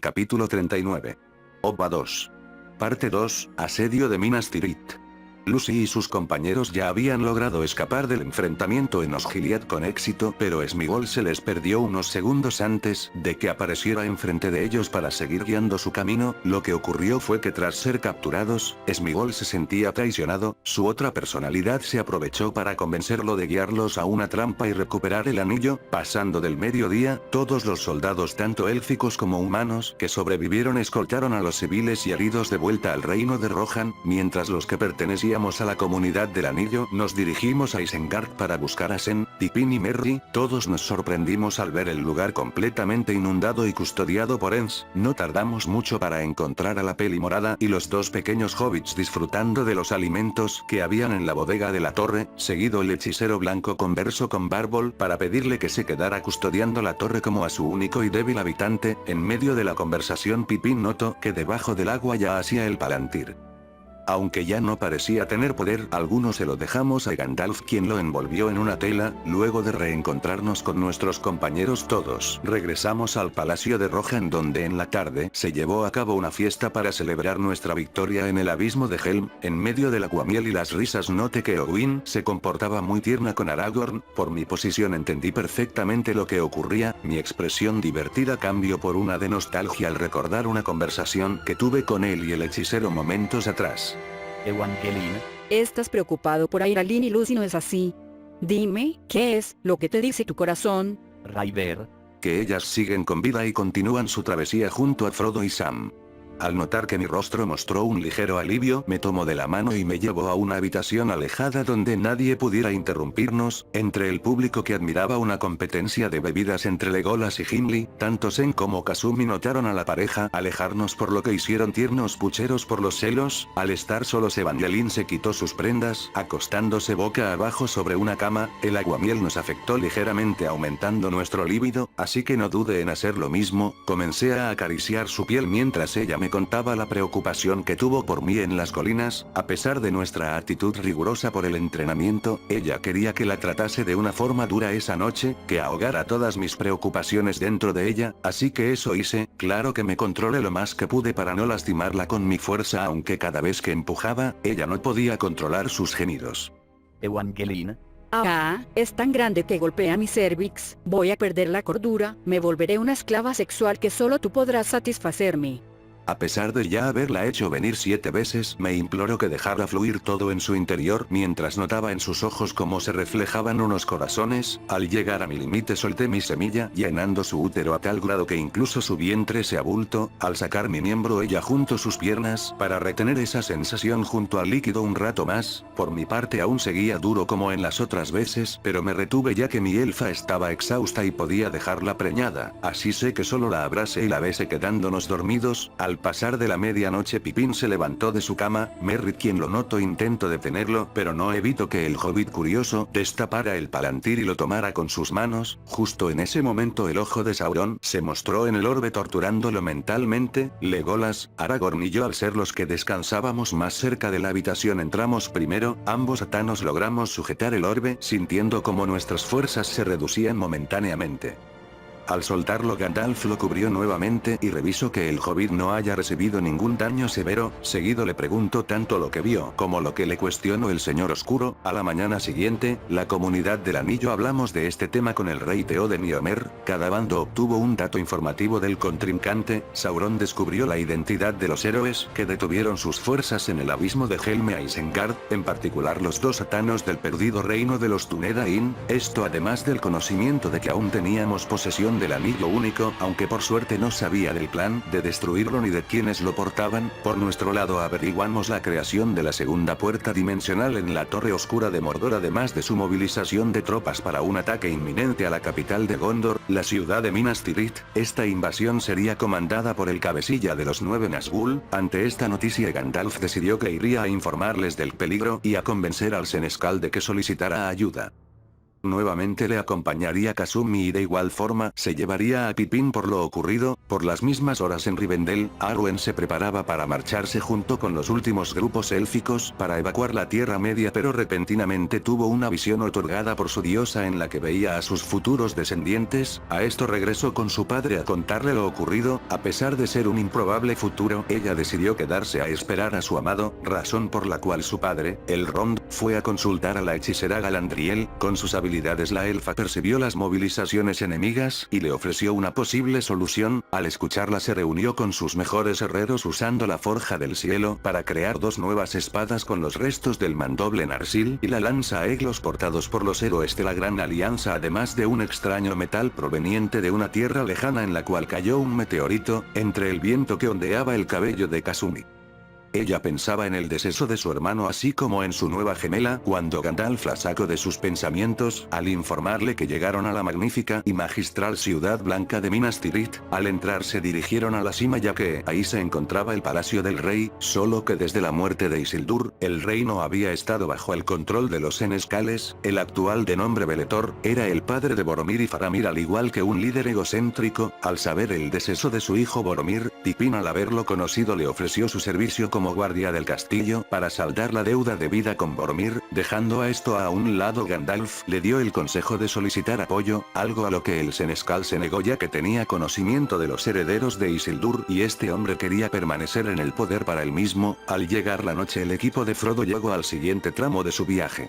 Capítulo 39. OVA 2. Parte 2, Asedio de Minas Tirith. Lucy y sus compañeros ya habían logrado escapar del enfrentamiento en Osgiliath con éxito, pero Smigol se les perdió unos segundos antes de que apareciera enfrente de ellos para seguir guiando su camino. Lo que ocurrió fue que tras ser capturados, Smigol se sentía traicionado, su otra personalidad se aprovechó para convencerlo de guiarlos a una trampa y recuperar el anillo. Pasando del mediodía, todos los soldados tanto élficos como humanos que sobrevivieron escoltaron a los civiles y heridos de vuelta al reino de Rohan, mientras los que pertenecían a la comunidad del anillo nos dirigimos a Isengard para buscar a Sen, Pippin y Merry. Todos nos sorprendimos al ver el lugar completamente inundado y custodiado por Ents. No tardamos mucho para encontrar a la Peli Morada y los dos pequeños hobbits disfrutando de los alimentos que habían en la bodega de la torre. Seguido el hechicero blanco conversó con Bárbol para pedirle que se quedara custodiando la torre como a su único y débil habitante. En medio de la conversación Pippin notó que debajo del agua ya hacía el Palantir. Aunque ya no parecía tener poder alguno, se lo dejamos a Gandalf, quien lo envolvió en una tela. Luego de reencontrarnos con nuestros compañeros todos regresamos al palacio de Rohan, donde en la tarde se llevó a cabo una fiesta para celebrar nuestra victoria en el abismo de Helm. En medio del aguamiel y las risas noté que Owen se comportaba muy tierna con Aragorn. Por mi posición entendí perfectamente lo que ocurría. Mi expresión divertida cambió por una de nostalgia al recordar una conversación que tuve con él y el hechicero momentos atrás. Evangeline. Estás preocupado por Ayralin y Lucy, ¿no es así? Dime, ¿qué es lo que te dice tu corazón? Ryder. Que ellas siguen con vida y continúan su travesía junto a Frodo y Sam. Al notar que mi rostro mostró un ligero alivio, me tomó de la mano y me llevó a una habitación alejada donde nadie pudiera interrumpirnos. Entre el público que admiraba una competencia de bebidas entre Legolas y Gimli, tanto Sen como Kasumi notaron a la pareja alejarnos, por lo que hicieron tiernos pucheros por los celos. Al estar solos, Evangeline se quitó sus prendas, acostándose boca abajo sobre una cama. El aguamiel nos afectó ligeramente, aumentando nuestro líbido, así que no dudé en hacer lo mismo. Comencé a acariciar su piel mientras ella me contaba la preocupación que tuvo por mí en las colinas. A pesar de nuestra actitud rigurosa por el entrenamiento, ella quería que la tratase de una forma dura esa noche, que ahogara todas mis preocupaciones dentro de ella, así que eso hice. Claro que me controlé lo más que pude para no lastimarla con mi fuerza, aunque cada vez que empujaba, ella no podía controlar sus gemidos. Evangeline. Ah, es tan grande que golpea mi cervix. Voy a perder la cordura, me volveré una esclava sexual que solo tú podrás satisfacerme. A pesar de ya haberla hecho venir 7 veces, me imploró que dejara fluir todo en su interior, mientras notaba en sus ojos cómo se reflejaban unos corazones. Al llegar a mi límite solté mi semilla, llenando su útero a tal grado que incluso su vientre se abultó. Al sacar mi miembro, ella juntó sus piernas para retener esa sensación junto al líquido un rato más. Por mi parte aún seguía duro como en las otras veces, pero me retuve ya que mi elfa estaba exhausta y podía dejarla preñada. Así sé que solo la abracé y la besé quedándonos dormidos. Al pasar de la medianoche, Pippin se levantó de su cama. Merry, quien lo notó, intentó detenerlo, pero no evitó que el hobbit curioso destapara el Palantir y lo tomara con sus manos. Justo en ese momento el ojo de Sauron se mostró en el orbe torturándolo mentalmente. Legolas, Aragorn y yo, al ser los que descansábamos más cerca de la habitación, entramos primero. Ambos atanos logramos sujetar el orbe, sintiendo como nuestras fuerzas se reducían momentáneamente. Al soltarlo, Gandalf lo cubrió nuevamente y revisó que el hobbit no haya recibido ningún daño severo. Seguido le preguntó tanto lo que vio como lo que le cuestionó el señor oscuro. A la mañana siguiente, la comunidad del anillo hablamos de este tema con el rey Theoden y Omer. Cada bando obtuvo un dato informativo del contrincante. Sauron descubrió la identidad de los héroes que detuvieron sus fuerzas en el abismo de Helm a Isengard, en particular los 2 atanos del perdido reino de los Túnedain. Esto además del conocimiento de que aún teníamos posesión del anillo único, aunque por suerte no sabía del plan de destruirlo ni de quienes lo portaban. Por nuestro lado averiguamos la creación de la segunda puerta dimensional en la Torre Oscura de Mordor, además de su movilización de tropas para un ataque inminente a la capital de Gondor, la ciudad de Minas Tirith. Esta invasión sería comandada por el cabecilla de los 9 Nazgûl. Ante esta noticia, Gandalf decidió que iría a informarles del peligro y a convencer al senescal de que solicitara ayuda. Nuevamente le acompañaría Kasumi y de igual forma se llevaría a Pippin por lo ocurrido. Por las mismas horas en Rivendell, Arwen se preparaba para marcharse junto con los últimos grupos élficos para evacuar la Tierra Media, pero repentinamente tuvo una visión otorgada por su diosa en la que veía a sus futuros descendientes. A esto regresó con su padre a contarle lo ocurrido. A pesar de ser un improbable futuro, ella decidió quedarse a esperar a su amado, razón por la cual su padre, Elrond, fue a consultar a la hechicera Galadriel. Con sus habilidades la elfa percibió las movilizaciones enemigas y le ofreció una posible solución. Al escucharla se reunió con sus mejores herreros usando la forja del cielo para crear dos nuevas espadas con los restos del mandoble Narsil y la lanza Eglos portados por los héroes de la Gran Alianza, además de un extraño metal proveniente de una tierra lejana en la cual cayó un meteorito, entre el viento que ondeaba el cabello de Kasumi. Ella pensaba en el deceso de su hermano así como en su nueva gemela cuando Gandalf la sacó de sus pensamientos al informarle que llegaron a la magnífica y magistral ciudad blanca de Minas Tirith. Al entrar se dirigieron a la cima ya que ahí se encontraba el palacio del rey, solo que desde la muerte de Isildur, el reino había estado bajo el control de los senescales. El actual de nombre Belétor era el padre de Boromir y Faramir, al igual que un líder egocéntrico. Al saber el deceso de su hijo Boromir, Pippin al haberlo conocido le ofreció su servicio como guardia del castillo para saldar la deuda debida con Boromir. Dejando a esto a un lado, Gandalf le dio el consejo de solicitar apoyo, algo a lo que el senescal se negó ya que tenía conocimiento de los herederos de Isildur y este hombre quería permanecer en el poder para él mismo. Al llegar la noche el equipo de Frodo llegó al siguiente tramo de su viaje.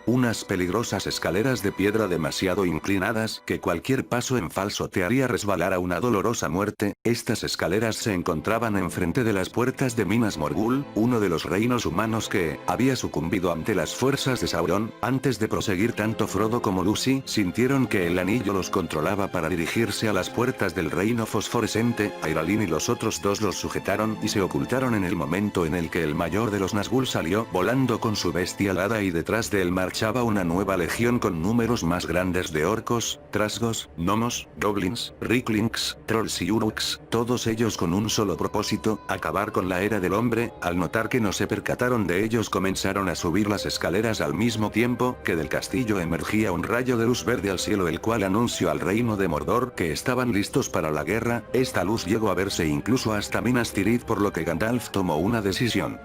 Unas peligrosas escaleras de piedra demasiado inclinadas que cualquier paso en falso te haría resbalar a una dolorosa muerte. Estas escaleras se encontraban enfrente de las puertas de Minas Morgul, uno de los reinos humanos que había sucumbido ante las fuerzas de Sauron. Antes de proseguir, tanto Frodo como Lucy sintieron que el anillo los controlaba para dirigirse a las puertas del reino fosforescente. Airalin y los otros dos los sujetaron y se ocultaron en el momento en el que el mayor de los Nazgûl salió volando con su bestia alada y detrás de él marchaba una nueva legión con números más grandes de orcos, trasgos, gnomos, goblins, ricklings, trolls y uruks, todos ellos con un solo propósito, acabar con la era del hombre. Al notar que no se percataron de ellos comenzaron a subir las escaleras al mismo tiempo que del castillo emergía un rayo de luz verde al cielo, el cual anunció al reino de Mordor que estaban listos para la guerra. Esta luz llegó a verse incluso hasta Minas Tirith, por lo que Gandalf tomó una decisión.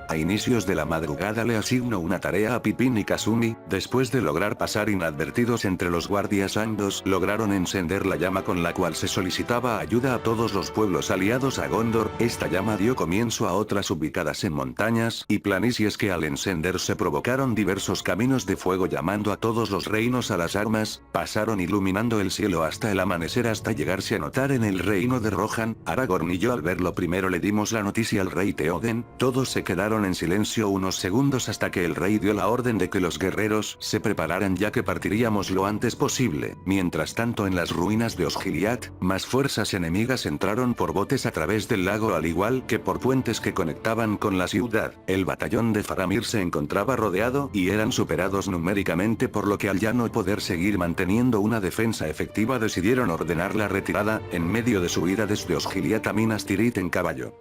A inicios de la madrugada le asignó una tarea a Pippin y Kasumi. Después de lograr pasar inadvertidos entre los guardias Angos, lograron encender la llama con la cual se solicitaba ayuda a todos los pueblos aliados a Gondor. Esta llama dio comienzo a otras ubicadas en montañas y planicies que al encenderse provocaron diversos caminos de fuego, llamando a todos los reinos a las armas. Pasaron iluminando el cielo hasta el amanecer, hasta llegarse a notar en el reino de Rohan. Aragorn y yo al verlo primero le dimos la noticia al rey Theoden. Todos se quedaron en silencio unos segundos hasta que el rey dio la orden de que los guerreros se prepararan ya que partiríamos lo antes posible. Mientras tanto, en las ruinas de Osgiliath, más fuerzas enemigas entraron por botes a través del lago al igual que por puentes que conectaban con la ciudad. El batallón de Faramir se encontraba rodeado y eran superados numéricamente, por lo que al ya no poder seguir manteniendo una defensa efectiva decidieron ordenar la retirada, en medio de su huida desde Osgiliath a Minas Tirith en caballo.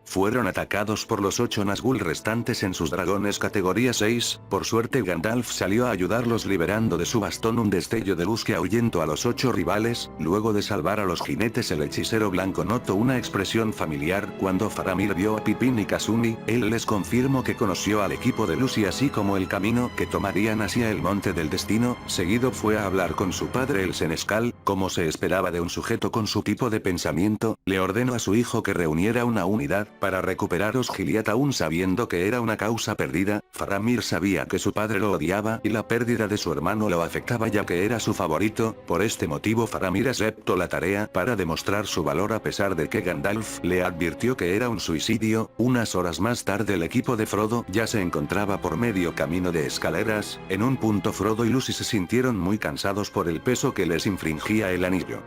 Fueron atacados por los 8 Nazgûl restantes en sus dragones categoría 6, por suerte Gandalf salió a ayudarlos liberando de su bastón un destello de luz que ahuyentó a los 8 rivales. Luego de salvar a los jinetes, el hechicero blanco notó una expresión familiar cuando Faramir vio a Pippin y Kasumi. Él les confirmó que conoció al equipo de Lucy así como el camino que tomarían hacia el Monte del Destino. Seguido fue a hablar con su padre el senescal. Como se esperaba de un sujeto con su tipo de pensamiento, le ordenó a su hijo que reuniera una unidad para recuperar Osgiliath, aún sabiendo que era una causa perdida. Faramir sabía que su padre lo odiaba y la pérdida de su hermano lo afectaba ya que era su favorito. Por este motivo Faramir aceptó la tarea para demostrar su valor a pesar de que Gandalf le advirtió que era un suicidio. Unas horas más tarde el equipo de Frodo ya se encontraba por medio camino de escaleras. En un punto Frodo y Lucy se sintieron muy cansados por el peso que les infringía el anillo.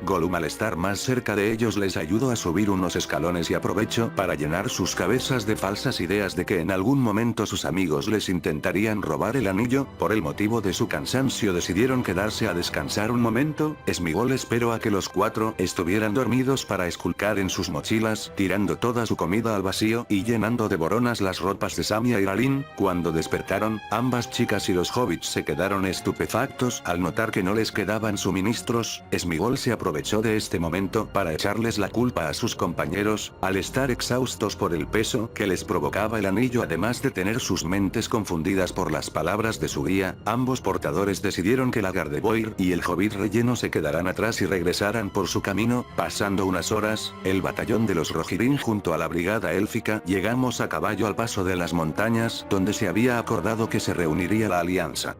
Gollum al estar más cerca de ellos les ayudó a subir unos escalones y aprovechó para llenar sus cabezas de falsas ideas de que en algún momento sus amigos les intentarían robar el anillo. Por el motivo de su cansancio decidieron quedarse a descansar un momento. Sméagol esperó a que los cuatro estuvieran dormidos para esculcar en sus mochilas, tirando toda su comida al vacío y llenando de boronas las ropas de Samia y Ralin. Cuando despertaron, ambas chicas y los hobbits se quedaron estupefactos al notar que no les quedaban suministros. Sméagol se aprovechó de este momento para echarles la culpa a sus compañeros, al estar exhaustos por el peso que les provocaba el anillo, además de tener sus mentes confundidas por las palabras de su guía. Ambos portadores decidieron que la Gardevoir y el hobbit relleno se quedaran atrás y regresaran por su camino. Pasando unas horas, el batallón de los Rohirrim junto a la brigada élfica llegamos a caballo al paso de las montañas, donde se había acordado que se reuniría la alianza.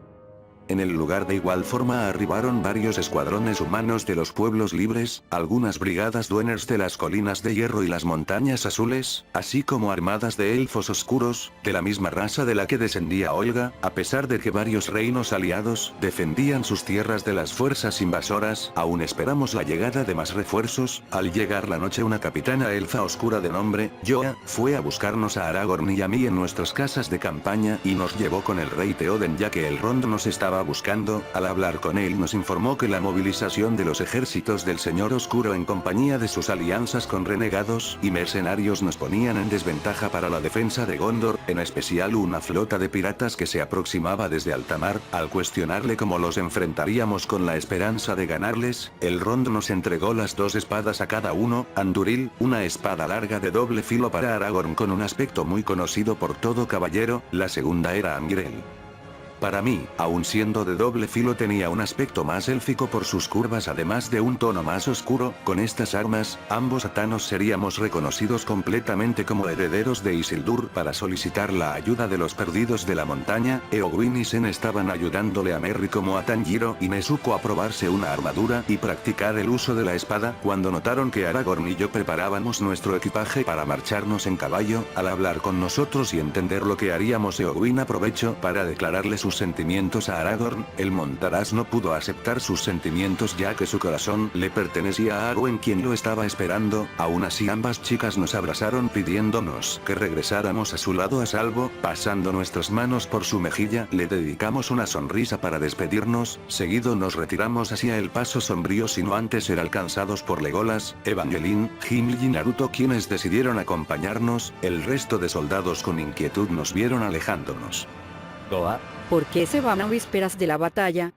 En el lugar de igual forma arribaron varios escuadrones humanos de los pueblos libres, algunas brigadas dueners de las colinas de hierro y las montañas azules, así como armadas de elfos oscuros, de la misma raza de la que descendía Olga. A pesar de que varios reinos aliados defendían sus tierras de las fuerzas invasoras, aún esperamos la llegada de más refuerzos. Al llegar la noche, una capitana elfa oscura de nombre Joa fue a buscarnos a Aragorn y a mí en nuestras casas de campaña y nos llevó con el rey Theoden, ya que el Rond nos estaba buscando. Al hablar con él nos informó que la movilización de los ejércitos del Señor Oscuro en compañía de sus alianzas con renegados y mercenarios nos ponían en desventaja para la defensa de Gondor, en especial una flota de piratas que se aproximaba desde alta mar. Al cuestionarle cómo los enfrentaríamos con la esperanza de ganarles, el Rond nos entregó las dos espadas a cada uno. Andúril, una espada larga de doble filo para Aragorn con un aspecto muy conocido por todo caballero; la segunda era Angrel. Para mí, aun siendo de doble filo, tenía un aspecto más élfico por sus curvas, además de un tono más oscuro. Con estas armas, ambos atanos seríamos reconocidos completamente como herederos de Isildur. Para solicitar la ayuda de los perdidos de la montaña, Eowyn y Sen estaban ayudándole a Merry como a Tanjiro y Nezuko a probarse una armadura y practicar el uso de la espada. Cuando notaron que Aragorn y yo preparábamos nuestro equipaje para marcharnos en caballo, al hablar con nosotros y entender lo que haríamos, Eowyn aprovechó para declararle sus sentimientos a Aragorn. El montaraz no pudo aceptar sus sentimientos, ya que su corazón le pertenecía a Arwen, quien lo estaba esperando. Aún así, ambas chicas nos abrazaron pidiéndonos que regresáramos a su lado a salvo. Pasando nuestras manos por su mejilla, le dedicamos una sonrisa para despedirnos. Seguido nos retiramos hacia el paso sombrío, sino antes ser alcanzados por Legolas, Evangeline, Gimli y Naruto, quienes decidieron acompañarnos. El resto de soldados con inquietud nos vieron alejándonos. Goa, ¿Por qué se van a vísperas de la batalla?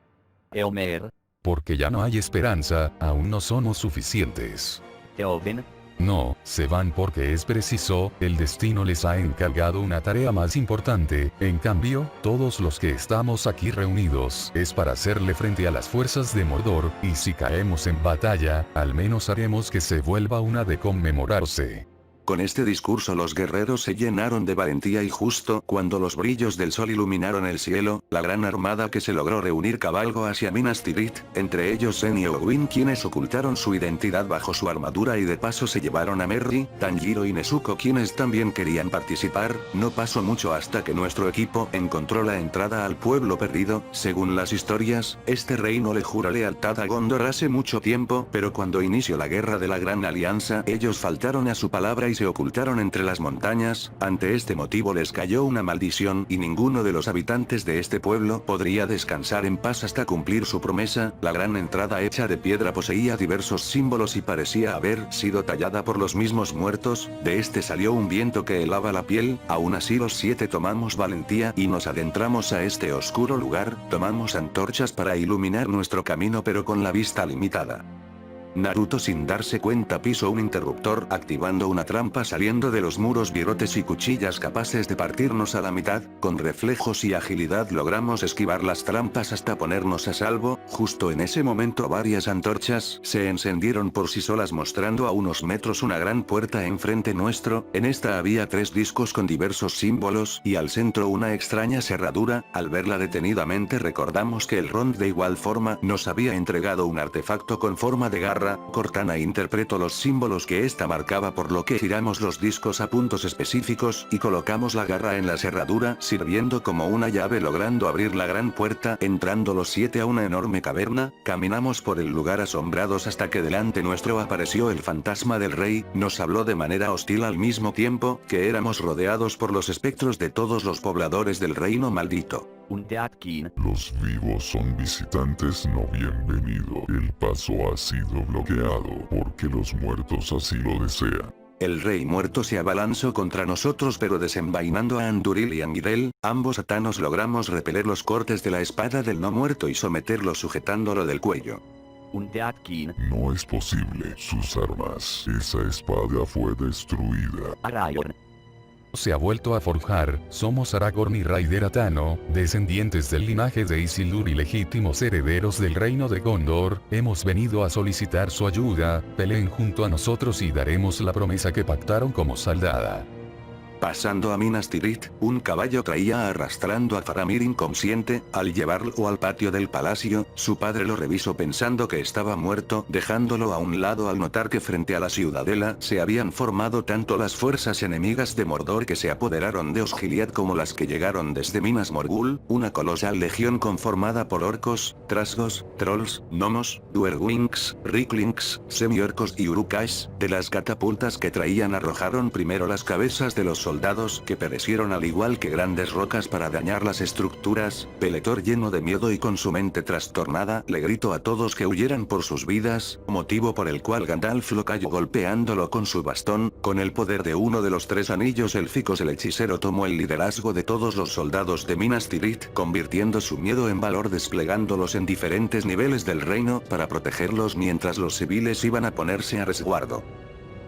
Eomer, Porque ya no hay esperanza, aún no somos suficientes. Eowyn, No, se van porque es preciso, el destino les ha encargado una tarea más importante. En cambio, todos los que estamos aquí reunidos es para hacerle frente a las fuerzas de Mordor, y si caemos en batalla, al menos haremos que se vuelva una de conmemorarse. Con este discurso los guerreros se llenaron de valentía y justo cuando los brillos del sol iluminaron el cielo, la gran armada que se logró reunir cabalgó hacia Minas Tirith, entre ellos Sen y Eowyn, quienes ocultaron su identidad bajo su armadura y de paso se llevaron a Merry, Tanjiro y Nezuko, quienes también querían participar. No pasó mucho hasta que nuestro equipo encontró la entrada al pueblo perdido. Según las historias, este reino le jura lealtad a Gondor hace mucho tiempo, pero cuando inició la guerra de la Gran Alianza, ellos faltaron a su palabra y se ocultaron entre las montañas. Ante este motivo les cayó una maldición y ninguno de los habitantes de este pueblo podría descansar en paz hasta cumplir su promesa. La gran entrada hecha de piedra poseía diversos símbolos y parecía haber sido tallada por los mismos muertos. De este salió un viento que helaba la piel. Aún así los 7 tomamos valentía y nos adentramos a este oscuro lugar. Tomamos antorchas para iluminar nuestro camino, pero con la vista limitada. Naruto, sin darse cuenta, pisó un interruptor, activando una trampa saliendo de los muros virotes y cuchillas capaces de partirnos a la mitad. Con reflejos y agilidad logramos esquivar las trampas hasta ponernos a salvo. Justo en ese momento varias antorchas se encendieron por sí solas, mostrando a unos metros una gran puerta enfrente nuestro. En esta había 3 discos con diversos símbolos y al centro una extraña cerradura. Al verla detenidamente recordamos que el Rond de igual forma nos había entregado un artefacto con forma de garra garra, Cortana interpretó los símbolos que esta marcaba, por lo que giramos los discos a puntos específicos y colocamos la garra en la cerradura, sirviendo como una llave, logrando abrir la gran puerta. Entrando los 7 a una enorme caverna, caminamos por el lugar asombrados hasta que delante nuestro apareció el fantasma del rey. Nos habló de manera hostil al mismo tiempo que éramos rodeados por los espectros de todos los pobladores del reino maldito. Und der Atkin. Los vivos son visitantes no bienvenidos. El paso ha sido bloqueado porque los muertos así lo desean. El rey muerto se abalanzó contra nosotros, pero desenvainando a Anduril y Angirel, ambos atanos logramos repeler los cortes de la espada del no muerto y someterlo sujetándolo del cuello. Und der Atkin. No es posible. Sus armas. Esa espada fue destruida. Aragorn. Se ha vuelto a forjar. Somos Aragorn y Raider Atano, descendientes del linaje de Isildur y legítimos herederos del reino de Gondor. Hemos venido a solicitar su ayuda. Peleen junto a nosotros y daremos la promesa que pactaron como saldada. Pasando a Minas Tirith, un caballo traía arrastrando a Faramir inconsciente. Al llevarlo al patio del palacio, su padre lo revisó pensando que estaba muerto, dejándolo a un lado al notar que frente a la ciudadela se habían formado tanto las fuerzas enemigas de Mordor que se apoderaron de Osgiliath como las que llegaron desde Minas Morgul, una colosal legión conformada por orcos, trasgos, trolls, gnomos, duerwings, ricklings, semiorcos y urukais. De las catapultas que traían arrojaron primero las cabezas de los soldados, que perecieron al igual que grandes rocas para dañar las estructuras. Peletor, lleno de miedo y con su mente trastornada, le gritó a todos que huyeran por sus vidas, motivo por el cual Gandalf lo cayó golpeándolo con su bastón. Con el poder de uno de los 3 anillos élficos, el hechicero tomó el liderazgo de todos los soldados de Minas Tirith, convirtiendo su miedo en valor, desplegándolos en diferentes niveles del reino para protegerlos mientras los civiles iban a ponerse a resguardo.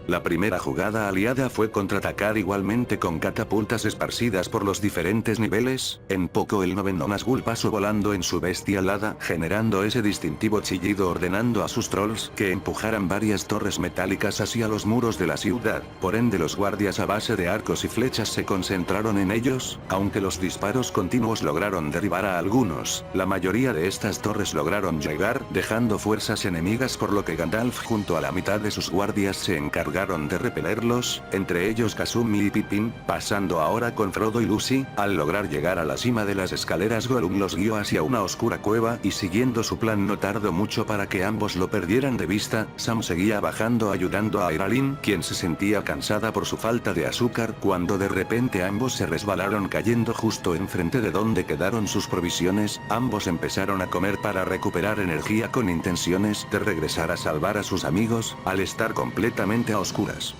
La primera jugada aliada fue contraatacar igualmente con catapultas esparcidas por los diferentes niveles. En poco el noveno Nazgûl pasó volando en su bestia alada, generando ese distintivo chillido, ordenando a sus trolls que empujaran varias torres metálicas hacia los muros de la ciudad. Por ende, los guardias a base de arcos y flechas se concentraron en ellos. Aunque los disparos continuos lograron derribar a algunos, la mayoría de estas torres lograron llegar, dejando fuerzas enemigas, por lo que Gandalf junto a la mitad de sus guardias se encargaron de repelerlos, entre ellos Kasumi y Pippin. Pasando ahora con Frodo y Lucy, al lograr llegar a la cima de las escaleras, Gollum los guió hacia una oscura cueva, y siguiendo su plan no tardó mucho para que ambos lo perdieran de vista. Sam seguía bajando ayudando a Iralin, quien se sentía cansada por su falta de azúcar, cuando de repente ambos se resbalaron, cayendo justo enfrente de donde quedaron sus provisiones. Ambos empezaron a comer para recuperar energía con intenciones de regresar a salvar a sus amigos, al estar completamente a oscuras.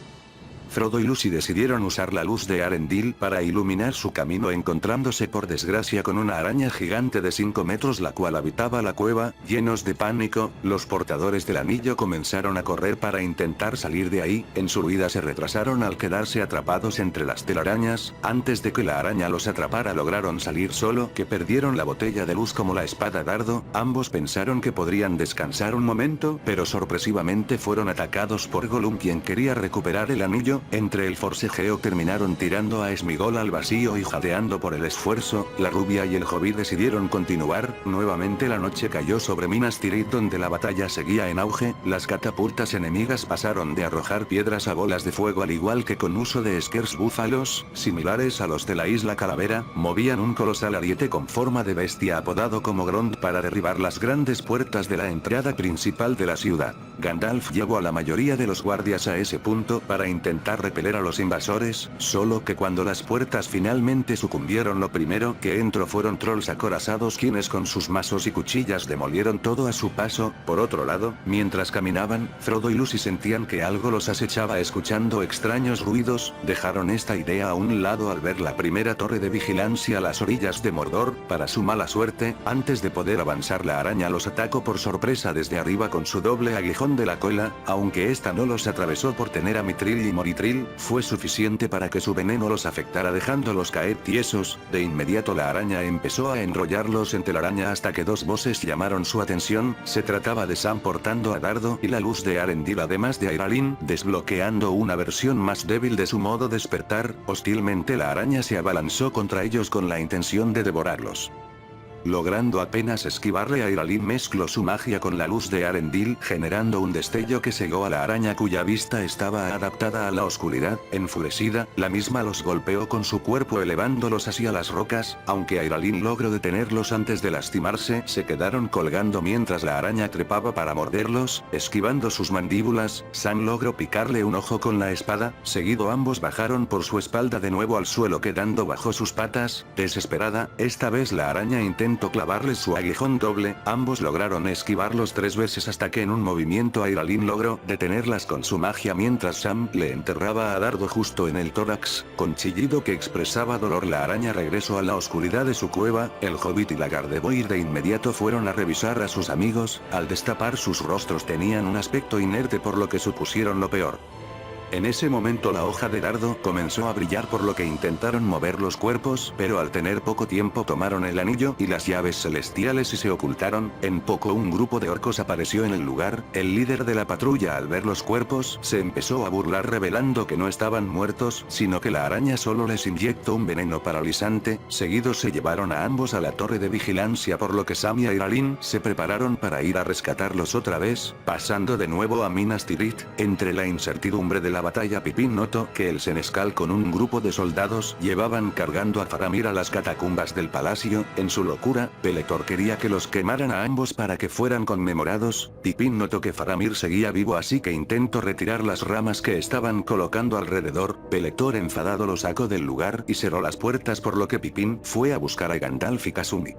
Frodo y Lucy decidieron usar la luz de Arendil para iluminar su camino, encontrándose por desgracia con una araña gigante de 5 metros la cual habitaba la cueva. Llenos de pánico, los portadores del anillo comenzaron a correr para intentar salir de ahí. En su huida se retrasaron al quedarse atrapados entre las telarañas. Antes de que la araña los atrapara lograron salir, solo que perdieron la botella de luz como la espada dardo. Ambos pensaron que podrían descansar un momento, pero sorpresivamente fueron atacados por Gollum, quien quería recuperar el anillo. Entre el forcejeo terminaron tirando a Smigol al vacío y jadeando por el esfuerzo. La rubia y el hobbit decidieron continuar. Nuevamente la noche cayó sobre Minas Tirith, donde la batalla seguía en auge. Las catapultas enemigas pasaron de arrojar piedras a bolas de fuego, al igual que con uso de skers búfalos, similares a los de la isla Calavera, movían un colosal ariete con forma de bestia apodado como Grond para derribar las grandes puertas de la entrada principal de la ciudad. Gandalf llevó a la mayoría de los guardias a ese punto para intentar repeler a los invasores, solo que cuando las puertas finalmente sucumbieron, lo primero que entró fueron trolls acorazados, quienes con sus mazos y cuchillas demolieron todo a su paso. Por otro lado, mientras caminaban, Frodo y Lucy sentían que algo los acechaba. Escuchando extraños ruidos, dejaron esta idea a un lado al ver la primera torre de vigilancia a las orillas de Mordor. Para su mala suerte, antes de poder avanzar, la araña los atacó por sorpresa desde arriba con su doble aguijón de la cola. Aunque esta no los atravesó por tener a Mithril y Moritril, fue suficiente para que su veneno los afectara, dejándolos caer tiesos. De inmediato la araña empezó a enrollarlos en telaraña hasta que dos voces llamaron su atención. Se trataba de Sam portando a Dardo y la luz de Arendil, además de Iralin, desbloqueando una versión más débil de su modo despertar. Hostilmente la araña se abalanzó contra ellos con la intención de devorarlos. Logrando apenas esquivarle a Iralin, mezcló su magia con la luz de Arendil, generando un destello que cegó a la araña cuya vista estaba adaptada a la oscuridad. Enfurecida, la misma los golpeó con su cuerpo elevándolos hacia las rocas. Aunque Iralin logró detenerlos antes de lastimarse, se quedaron colgando mientras la araña trepaba para morderlos. Esquivando sus mandíbulas, Sam logró picarle un ojo con la espada. Seguido ambos bajaron por su espalda de nuevo al suelo, quedando bajo sus patas. Desesperada, esta vez la araña intentó clavarles su aguijón doble. Ambos lograron esquivarlos 3 veces hasta que en un movimiento Iralin logró detenerlas con su magia mientras Sam le enterraba a dardo justo en el tórax. Con chillido que expresaba dolor, la araña regresó a la oscuridad de su cueva. El hobbit y la Gardevoir de inmediato fueron a revisar a sus amigos. Al destapar sus rostros tenían un aspecto inerte, por lo que supusieron lo peor. En ese momento la hoja de dardo comenzó a brillar, por lo que intentaron mover los cuerpos, pero al tener poco tiempo tomaron el anillo y las llaves celestiales y se ocultaron. En poco un grupo de orcos apareció en el lugar. El líder de la patrulla, al ver los cuerpos, se empezó a burlar revelando que no estaban muertos, sino que la araña solo les inyectó un veneno paralizante. Seguido se llevaron a ambos a la torre de vigilancia, por lo que Sam y Iralin se prepararon para ir a rescatarlos otra vez, pasando de nuevo a Minas Tirith. Entre la incertidumbre de la batalla, Pippin notó que el senescal con un grupo de soldados llevaban cargando a Faramir a las catacumbas del palacio. En su locura, Pelethor quería que los quemaran a ambos para que fueran conmemorados. Pippin notó que Faramir seguía vivo, así que intentó retirar las ramas que estaban colocando alrededor. Pelethor, enfadado, lo sacó del lugar y cerró las puertas, por lo que Pippin fue a buscar a Gandalf y Kasumi.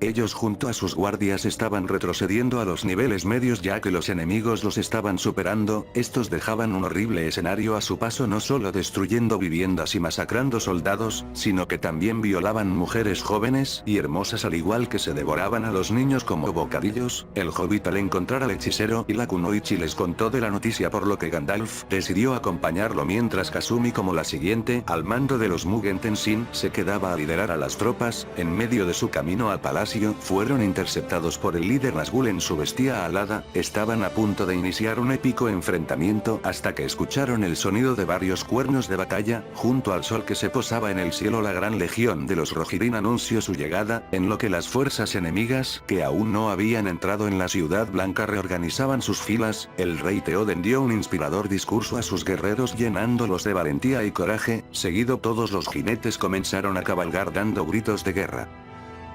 Ellos junto a sus guardias estaban retrocediendo a los niveles medios, ya que los enemigos los estaban superando. Estos dejaban un horrible escenario a su paso, no solo destruyendo viviendas y masacrando soldados, sino que también violaban mujeres jóvenes y hermosas, al igual que se devoraban a los niños como bocadillos. El hobbit, al encontrar al hechicero y la kunoichi, les contó de la noticia, por lo que Gandalf decidió acompañarlo, mientras Kasumi, como la siguiente al mando de los Mugen Tenshin, se quedaba a liderar a las tropas. En medio de su camino al palacio, fueron interceptados por el líder Nazgûl en su bestia alada. Estaban a punto de iniciar un épico enfrentamiento hasta que escucharon el sonido de varios cuernos de batalla. Junto al sol que se posaba en el cielo, la gran legión de los Rohirrim anunció su llegada, en lo que las fuerzas enemigas, que aún no habían entrado en la Ciudad Blanca, reorganizaban sus filas. El rey Theoden dio un inspirador discurso a sus guerreros, llenándolos de valentía y coraje. Seguido todos los jinetes comenzaron a cabalgar dando gritos de guerra.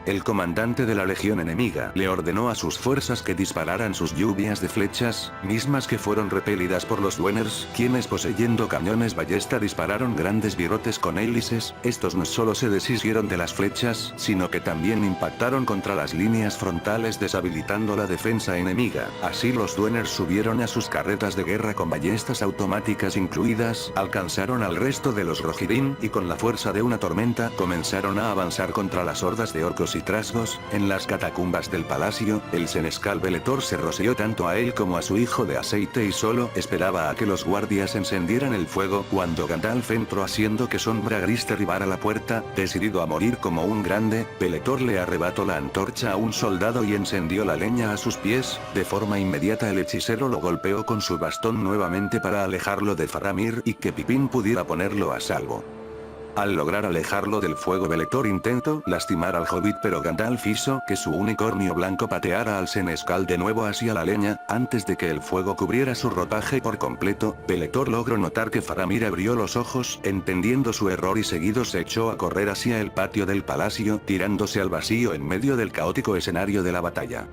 El comandante de la legión enemiga le ordenó a sus fuerzas que dispararan sus lluvias de flechas, mismas que fueron repelidas por los Dueners, quienes, poseyendo cañones ballesta, dispararon grandes virotes con hélices. Estos no solo se deshicieron de las flechas, sino que también impactaron contra las líneas frontales, deshabilitando la defensa enemiga. Así los Dueners subieron a sus carretas de guerra con ballestas automáticas incluidas, alcanzaron al resto de los Rohirrim y con la fuerza de una tormenta comenzaron a avanzar contra las hordas de orcos y trasgos. En las catacumbas del palacio, el senescal Pelethor se roció tanto a él como a su hijo de aceite y solo esperaba a que los guardias encendieran el fuego. Cuando Gandalf entró haciendo que Sombra Gris derribara la puerta, decidido a morir como un grande, Pelethor le arrebató la antorcha a un soldado y encendió la leña a sus pies. De forma inmediata el hechicero lo golpeó con su bastón nuevamente para alejarlo de Faramir y que Pippin pudiera ponerlo a salvo. Al lograr alejarlo del fuego, Pelethor intentó lastimar al hobbit, pero Gandalf hizo que su unicornio blanco pateara al senescal de nuevo hacia la leña. Antes de que el fuego cubriera su ropaje por completo, Pelethor logró notar que Faramir abrió los ojos, entendiendo su error, y seguido se echó a correr hacia el patio del palacio, tirándose al vacío en medio del caótico escenario de la batalla.